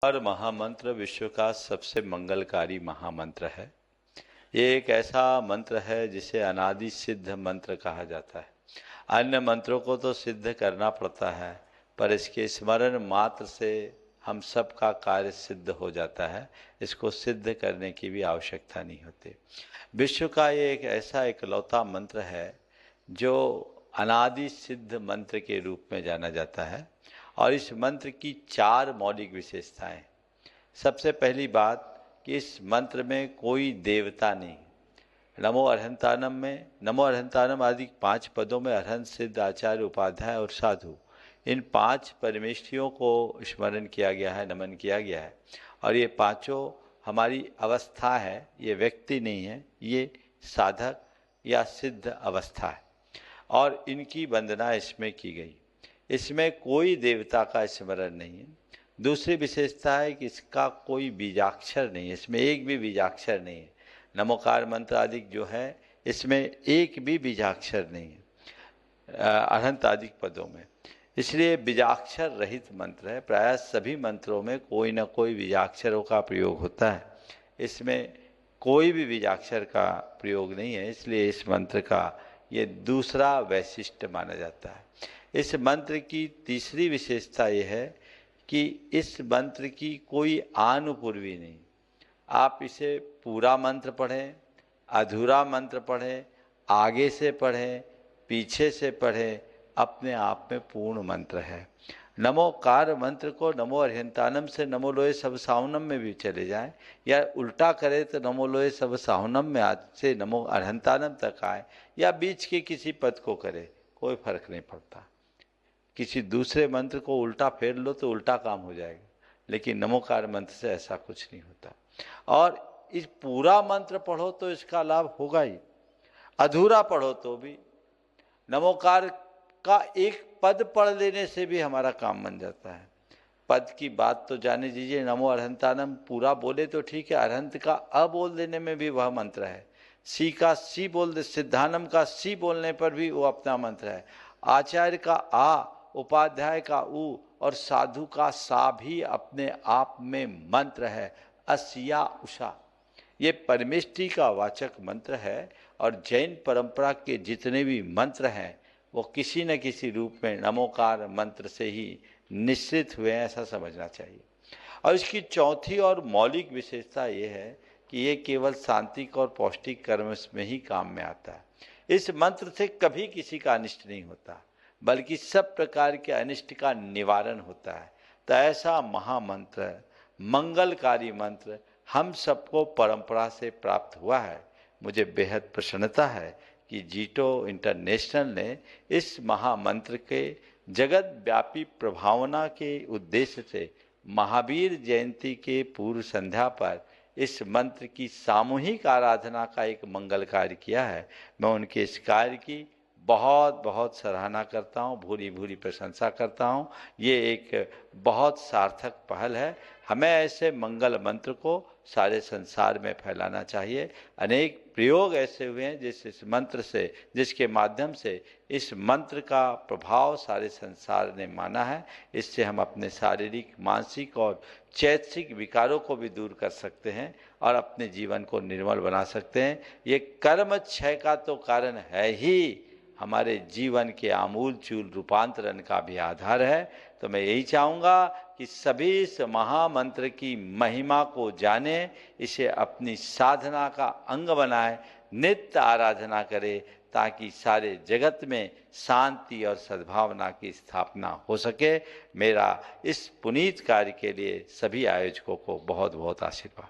और महामंत्र विश्व का सबसे मंगलकारी महामंत्र है। ये एक ऐसा मंत्र है जिसे अनादि सिद्ध मंत्र कहा जाता है। अन्य मंत्रों को तो सिद्ध करना पड़ता है, पर इसके स्मरण मात्र से हम सब का कार्य सिद्ध हो जाता है। इसको सिद्ध करने की भी आवश्यकता नहीं होती। विश्व का ये एक ऐसा इकलौता मंत्र है जो अनादि सिद्ध मंत्र के रूप में जाना जाता है। और इस मंत्र की 4 मौलिक विशेषताएं। सबसे पहली बात कि इस मंत्र में कोई देवता नहीं। नमो अरहंतानम में नमो अरहंतानम आदि 5 पदों में अरहंत, सिद्ध, आचार्य, उपाध्याय और साधु, इन 5 परमेष्ठियों को स्मरण किया गया है, नमन किया गया है। और ये पांचों हमारी अवस्था है, ये व्यक्ति नहीं है, ये साधक या सिद्ध अवस्था है और इनकी वंदना इसमें की गई। इसमें कोई देवता का स्मरण नहीं है। दूसरी विशेषता है कि इसका कोई बीजाक्षर नहीं है, इसमें एक भी बीजाक्षर नहीं है। नमोकार मंत्र आदि जो है इसमें एक भी बीजाक्षर नहीं है अरहंत आदि पदों में, इसलिए बीजाक्षर रहित मंत्र है। प्रायः सभी मंत्रों में कोई न कोई बीजाक्षरों का प्रयोग होता है, इसमें कोई भी बीजाक्षर का प्रयोग नहीं है, इसलिए इस मंत्र का ये दूसरा वैशिष्ट्य माना जाता है। इस मंत्र की तीसरी विशेषता ये है कि इस मंत्र की कोई आनुपूर्वी नहीं। आप इसे पूरा मंत्र पढ़ें, अधूरा मंत्र पढ़ें, आगे से पढ़ें, पीछे से पढ़ें, अपने आप में पूर्ण मंत्र है। नमोकार मंत्र को नमो अरहंतानम से नमो लोए सब साहुनम में भी चले जाएं, या उल्टा करें तो नमो लोए सब साहुनम में आज से नमो अरहंतानम तक आए, या बीच के किसी पद को करे, कोई फर्क नहीं पड़ता। किसी दूसरे मंत्र को उल्टा फेर लो तो उल्टा काम हो जाएगा, लेकिन नमोकार मंत्र से ऐसा कुछ नहीं होता। और इस पूरा मंत्र पढ़ो तो इसका लाभ होगा ही, अधूरा पढ़ो तो भी। नमोकार का एक पद पढ़ लेने से भी हमारा काम बन जाता है। पद की बात तो जाने दीजिए, नमो अरहंतानम पूरा बोले तो ठीक है, अरहंत का अ बोल देने में भी वह मंत्र है, सी का सी बोल दे, सिद्धानम का सी बोलने पर भी वो अपना मंत्र है, आचार्य का आ, उपाध्याय का उ और साधु का सा भी अपने आप में मंत्र है। अस्या उषा ये परमेष्टि का वाचक मंत्र है। और जैन परंपरा के जितने भी मंत्र हैं वो किसी न किसी रूप में नमोकार मंत्र से ही निश्चित हुए हैं, ऐसा समझना चाहिए। और इसकी चौथी और मौलिक विशेषता ये है कि ये केवल शांतिक और पौष्टिक कर्म में ही काम में आता है। इस मंत्र से कभी किसी का अनिष्ट नहीं होता, बल्कि सब प्रकार के अनिष्ट का निवारण होता है। तो ऐसा महामंत्र, मंगलकारी मंत्र हम सबको परंपरा से प्राप्त हुआ है। मुझे बेहद प्रसन्नता है कि जीटो इंटरनेशनल ने इस महामंत्र के जगत व्यापी प्रभावना के उद्देश्य से महावीर जयंती के पूर्व संध्या पर इस मंत्र की सामूहिक आराधना का एक मंगल कार्य किया है। मैं उनके इस कार्य की बहुत बहुत सराहना करता हूँ, भूरी भूरी प्रशंसा करता हूँ। ये एक बहुत सार्थक पहल है। हमें ऐसे मंगल मंत्र को सारे संसार में फैलाना चाहिए। अनेक प्रयोग ऐसे हुए हैं इस मंत्र से, जिसके माध्यम से इस मंत्र का प्रभाव सारे संसार ने माना है। इससे हम अपने शारीरिक, मानसिक और चैतसिक विकारों को भी दूर कर सकते हैं और अपने जीवन को निर्मल बना सकते हैं। ये कर्म क्षय का तो कारण है ही, हमारे जीवन के आमूल चूल रूपांतरण का भी आधार है। तो मैं यही चाहूँगा कि सभी इस महामंत्र की महिमा को जाने, इसे अपनी साधना का अंग बनाए, नित्य आराधना करे, ताकि सारे जगत में शांति और सद्भावना की स्थापना हो सके। मेरा इस पुनीत कार्य के लिए सभी आयोजकों को बहुत बहुत आशीर्वाद।